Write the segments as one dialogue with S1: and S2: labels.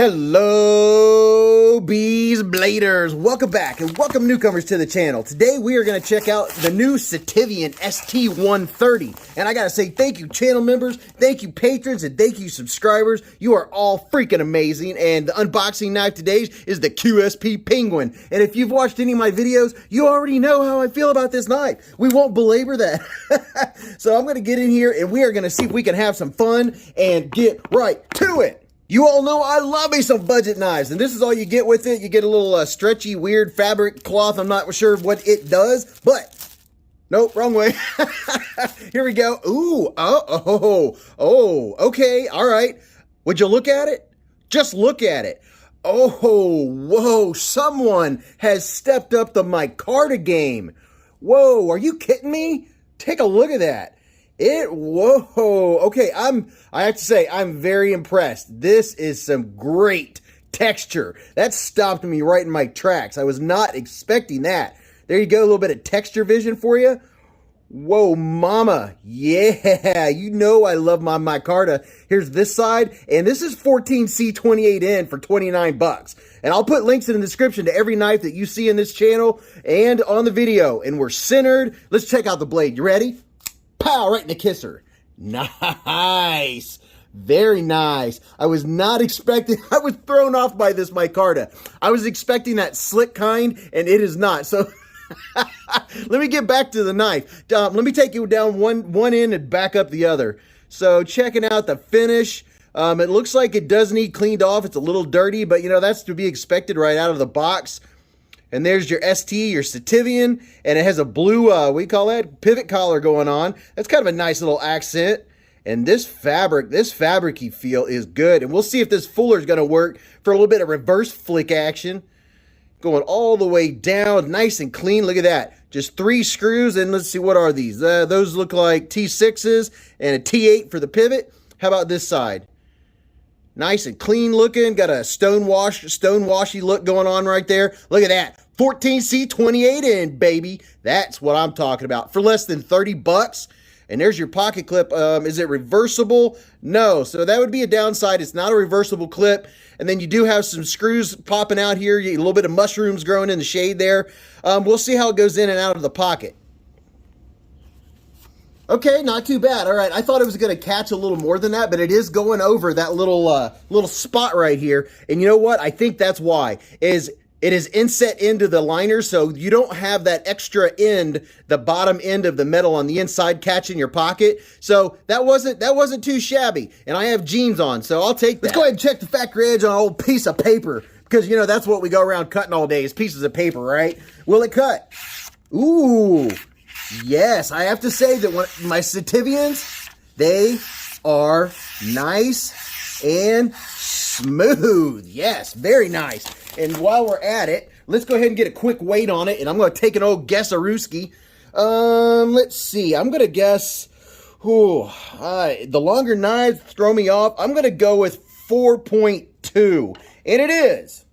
S1: Hello, Beez Bladers. Welcome back and welcome newcomers to the channel. Today we are going to check out the new Sitivien St130. And I got to say thank you channel members, thank you patrons, and thank you subscribers. You are all freaking amazing. And the unboxing knife today is the QSP Penguin. And if you've watched any of my videos, you already know how I feel about this knife. We won't belabor that. So I'm going to get in here and we are going to see if we can have some fun and get right to it. You all know I love me some budget knives, and this is all you get with it. You get a little stretchy, weird fabric cloth. I'm not sure what it does, but nope, wrong way. Here we go. Ooh, okay, all right. Would you look at it? Just look at it. Oh, whoa, someone has stepped up the Micarta game. Whoa, are you kidding me? Take a look at that. Whoa, okay, I have to say, I'm very impressed. This is some great texture. That stopped me right in my tracks. I was not expecting that. There you go, a little bit of texture vision for you. Whoa, mama, yeah, you know I love my Micarta. Here's this side, and this is 14C28N for 29 bucks. And I'll put links in the description to every knife that you see in this channel and on the video. And we're centered. Let's check out the blade. You ready? Pow, right in the kisser. Nice. Very nice. I was not expecting, I was thrown off by this Micarta. I was expecting that slick kind, and it is not. So let me get back to the knife. Let me take you down one end and back up the other. So checking out the finish. It looks like it does need cleaned off. It's a little dirty, but you know, that's to be expected right out of the box. And there's your ST, your Sitivien, and it has a blue, what do you call that? Pivot collar going on. That's kind of a nice little accent. And this fabric-y feel is good. And we'll see if this fuller is going to work for a little bit of reverse flick action. Going all the way down, nice and clean. Look at that. Just 3 screws, and let's see, what are these? Those look like T6s and a T8 for the pivot. How about this side? Nice and clean looking. Got a stonewashy look going on right there. Look at that. 14C28N, baby. That's what I'm talking about. For less than 30 bucks. And there's your pocket clip. Is it reversible? No. So that would be a downside. It's not a reversible clip. And then you do have some screws popping out here. A little bit of mushrooms growing in the shade there. We'll see how it goes in and out of the pocket. Okay, not too bad. All right, I thought it was going to catch a little more than that, but it is going over that little spot right here. And you know what? I think that's why. It is inset into the liner, so you don't have that extra end, the bottom end of the metal on the inside catching your pocket. So that wasn't too shabby. And I have jeans on, so I'll take that. Let's go ahead and check the factory edge on an old piece of paper, because you know that's what we go around cutting all day is pieces of paper, right? Will it cut? Ooh. Yes, I have to say that my Sitiviens, they are nice and smooth. Yes, very nice. And while we're at it, let's go ahead and get a quick weight on it, and I'm going to take an old guess-a-rooski. Let's see. I'm going to guess, the longer knives throw me off. I'm going to go with 4.2, and it is.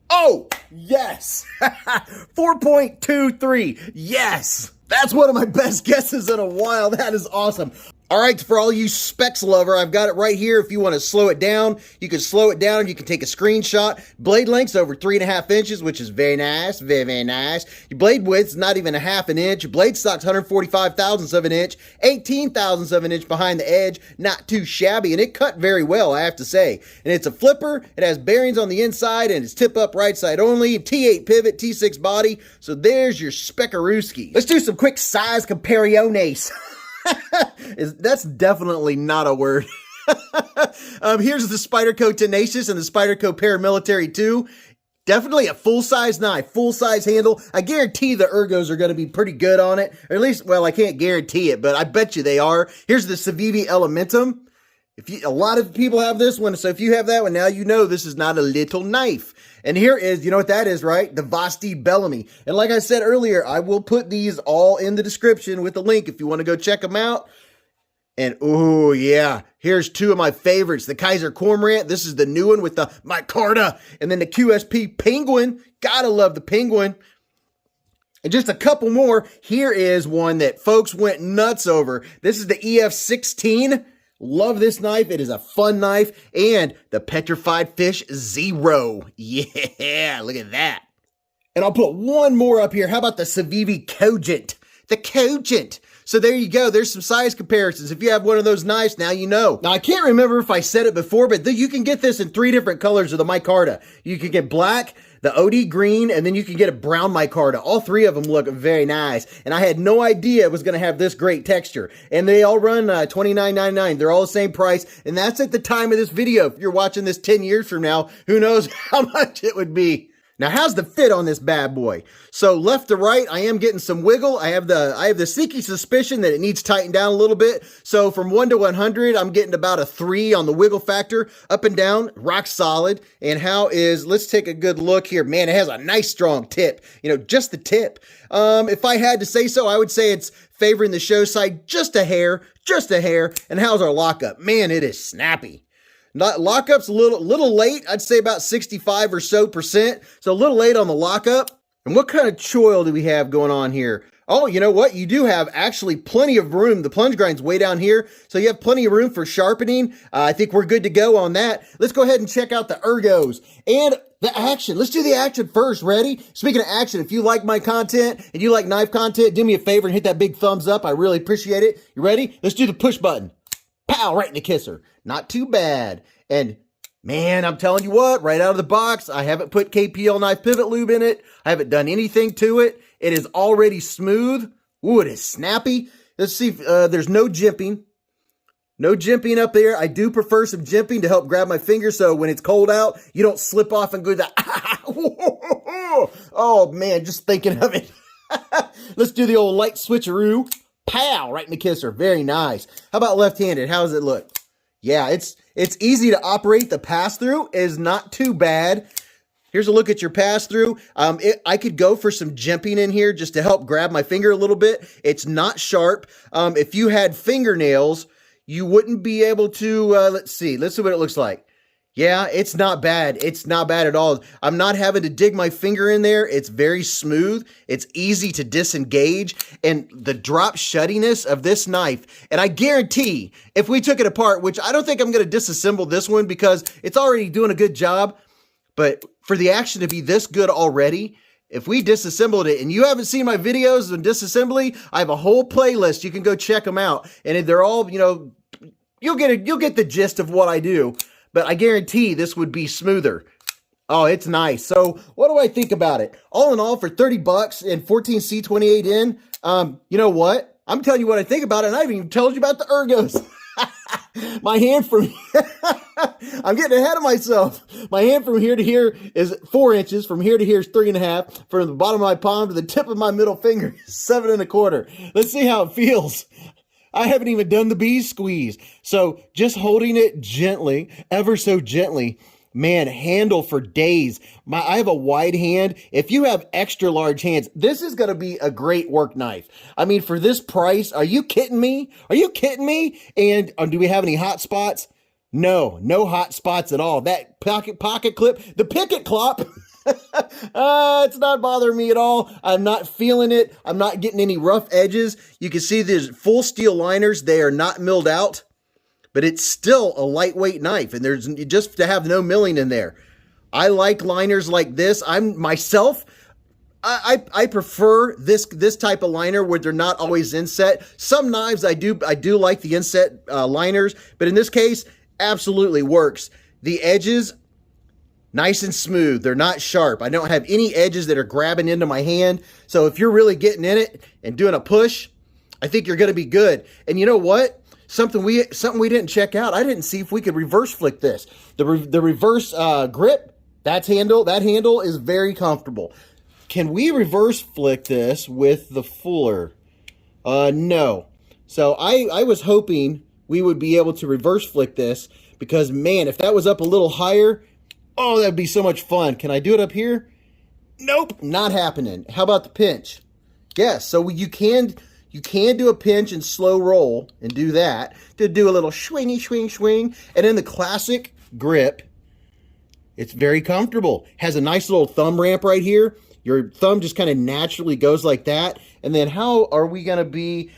S1: Oh, yes. 4.23. Yes. That's one of my best guesses in a while. That is awesome. All right, for all you specs lover, I've got it right here. If you want to slow it down, you can slow it down. You can take a screenshot. Blade length's over 3.5 inches, which is very nice, very, very nice. Your blade width's not even a half an inch. Your blade stock's 145 thousandths of an inch, 18 thousandths of an inch behind the edge. Not too shabby, and it cut very well, I have to say. And it's a flipper. It has bearings on the inside, and it's tip up right side only. T8 pivot, T6 body. So there's your Spekarooski. Let's do some quick size comparaciones. That's definitely not a word. Here's the Spyderco Tenacious and the Spyderco Paramilitary 2. Definitely a full-size knife, full-size handle. I guarantee the ergos are going to be pretty good on it. Or at least, well, I can't guarantee it, but I bet you they are. Here's the Civivi Elementum. A lot of people have this one, so if you have that one, now you know this is not a little knife. And here is, you know what that is, right? The Vasti Bellamy. And like I said earlier, I will put these all in the description with the link if you want to go check them out. And, oh, yeah, here's 2 of my favorites. The KIZER Cormorant. This is the new one with the Micarta. And then the QSP Penguin. Gotta love the Penguin. And just a couple more. Here is one that folks went nuts over. This is the EF16. Love this knife. It is a fun knife. And the Petrified Fish Zero. Yeah, look at that. And I'll put one more up here. How about the Sitivien Cogent? The Cogent. So there you go. There's some size comparisons. If you have one of those knives, now you know. Now, I can't remember if I said it before, but you can get this in 3 different colors of the micarta. You can get black, the OD green, and then you can get a brown micarta. All 3 of them look very nice. And I had no idea it was going to have this great texture. And they all run $29.99. They're all the same price. And that's at the time of this video. If you're watching this 10 years from now, who knows how much it would be. Now, how's the fit on this bad boy? So left to right, I am getting some wiggle. I have the sneaky suspicion that it needs tightened down a little bit. So from 1 to 100, I'm getting about a 3 on the wiggle factor. Up and down, rock solid. And let's take a good look here. Man, it has a nice strong tip. You know, just the tip. If I had to say so, I would say it's favoring the show side just a hair. And how's our lockup? Man, it is snappy. Lockup's a little late. I'd say about 65% or so. So a little late on the lockup. And what kind of choil do we have going on here? Oh, you know what? You do have actually plenty of room. The plunge grind's way down here. So you have plenty of room for sharpening. I think we're good to go on that. Let's go ahead and check out the ergos and the action. Let's do the action first. Ready? Speaking of action, if you like my content and you like knife content, do me a favor and hit that big thumbs up. I really appreciate it. You ready? Let's do the push button. Pow, right in the kisser. Not too bad. And man, I'm telling you what, right out of the box, I haven't put KPL knife pivot lube in it. I haven't done anything to it. It is already smooth. Ooh, it is snappy. Let's see if there's no jimping. No jimping up there. I do prefer some jimping to help grab my finger so when it's cold out, you don't slip off and go that. Oh man, just thinking of it. Let's do the old light switcheroo. Pow, right in the kisser. Very nice. How about left-handed? How does it look? Yeah, it's easy to operate. The pass-through is not too bad. Here's a look at your pass-through. I could go for some jimping in here just to help grab my finger a little bit. It's not sharp. If you had fingernails, you wouldn't be able to, let's see what it looks like. Yeah, it's not bad. It's not bad at all. I'm not having to dig my finger in there. It's very smooth. It's easy to disengage. And the drop shuttiness of this knife, and I guarantee if we took it apart, which I don't think I'm going to disassemble this one because it's already doing a good job, but for the action to be this good already, if we disassembled it, and you haven't seen my videos on disassembly, I have a whole playlist. You can go check them out. And they're all, you know, you'll get the gist of what I do. But I guarantee this would be smoother. Oh, it's nice. So what do I think about it? All in all, for 30 bucks and 14C28 in, you know what? I'm telling you what I think about it, and I haven't even told you about the ergos. My hand from, I'm getting ahead of myself. My hand from here to here is 4 inches. From here to here is 3.5. From the bottom of my palm to the tip of my middle finger is 7.25. Let's see how it feels. I haven't even done the bees squeeze. So just holding it gently, ever so gently, man, handle for days. I have a wide hand. If you have extra large hands, this is going to be a great work knife. I mean, for this price, are you kidding me? Are you kidding me? And do we have any hot spots? No hot spots at all. That pocket clip, the picket clop, it's not bothering me at all. I'm not feeling it. I'm not getting any rough edges. You can see there's full steel liners. They are not milled out, but it's still a lightweight knife, and there's just to have no milling in there. I like liners like this. I prefer this type of liner where they're not always inset. Some knives I do like the inset liners, but in this case, absolutely works. The edges, nice and smooth. They're not sharp. I don't have any edges that are grabbing into my hand. So if you're really getting in it and doing a push, I think you're going to be good. And you know what? Something we didn't check out. I didn't see if we could reverse flick this. The reverse grip, that handle is very comfortable. Can we reverse flick this with the fuller? No. So I was hoping we would be able to reverse flick this because, man, if that was up a little higher, oh, that'd be so much fun. Can I do it up here? Nope, not happening. How about the pinch? Yes, so you can do a pinch and slow roll and do that. To do a little swingy, swing. And then the classic grip, it's very comfortable. Has a nice little thumb ramp right here. Your thumb just kind of naturally goes like that. And then how are we going to be,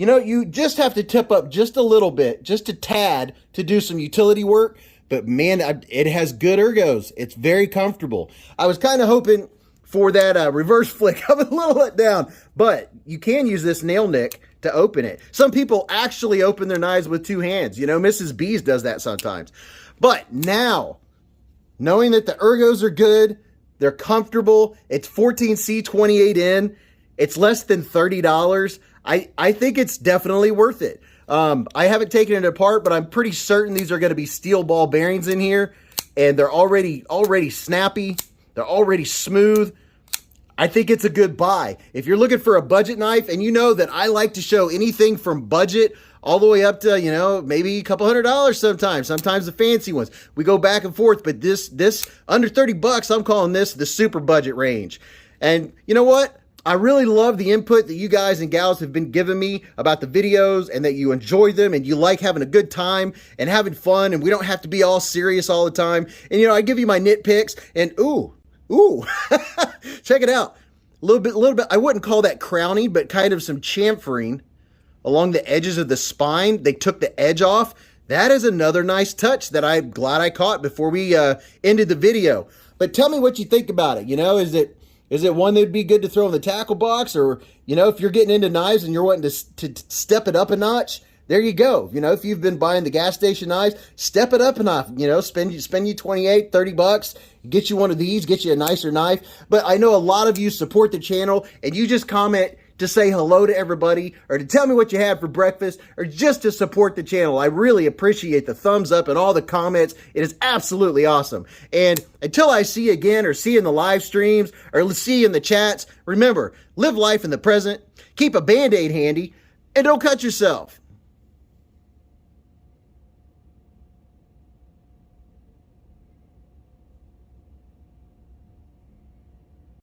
S1: You know, you just have to tip up just a little bit, just a tad, to do some utility work. But man, it has good ergos. It's very comfortable. I was kind of hoping for that reverse flick. I'm a little let down, but you can use this nail nick to open it. Some people actually open their knives with two hands. You know, Mrs. Beez does that sometimes. But now, knowing that the ergos are good, they're comfortable, it's 14C 28N, it's less than $30, I think it's definitely worth it. I haven't taken it apart, but I'm pretty certain these are going to be steel ball bearings in here, and they're already snappy. They're already smooth. I think it's a good buy. If you're looking for a budget knife, and you know that I like to show anything from budget all the way up to, you know, maybe a couple $100 sometimes the fancy ones. We go back and forth, but this under 30 bucks, I'm calling this the super budget range. And you know what? I really love the input that you guys and gals have been giving me about the videos, and that you enjoy them and you like having a good time and having fun, and we don't have to be all serious all the time. And you know, I give you my nitpicks, and ooh, check it out. A little bit, I wouldn't call that crowning, but kind of some chamfering along the edges of the spine. They took the edge off. That is another nice touch that I'm glad I caught before we ended the video. But tell me what you think about it. You know, is it one that'd be good to throw in the tackle box? Or, you know, if you're getting into knives and you're wanting to step it up a notch, there you go. You know, if you've been buying the gas station knives, step it up a notch. You know, spend you 28, 30 bucks, get you one of these, get you a nicer knife. But I know a lot of you support the channel, and you just comment to say hello to everybody, or to tell me what you had for breakfast, or just to support the channel. I really appreciate the thumbs up and all the comments. It is absolutely awesome. And until I see you again, or see you in the live streams, or see you in the chats, remember, live life in the present, keep a Band-Aid handy, and don't cut yourself.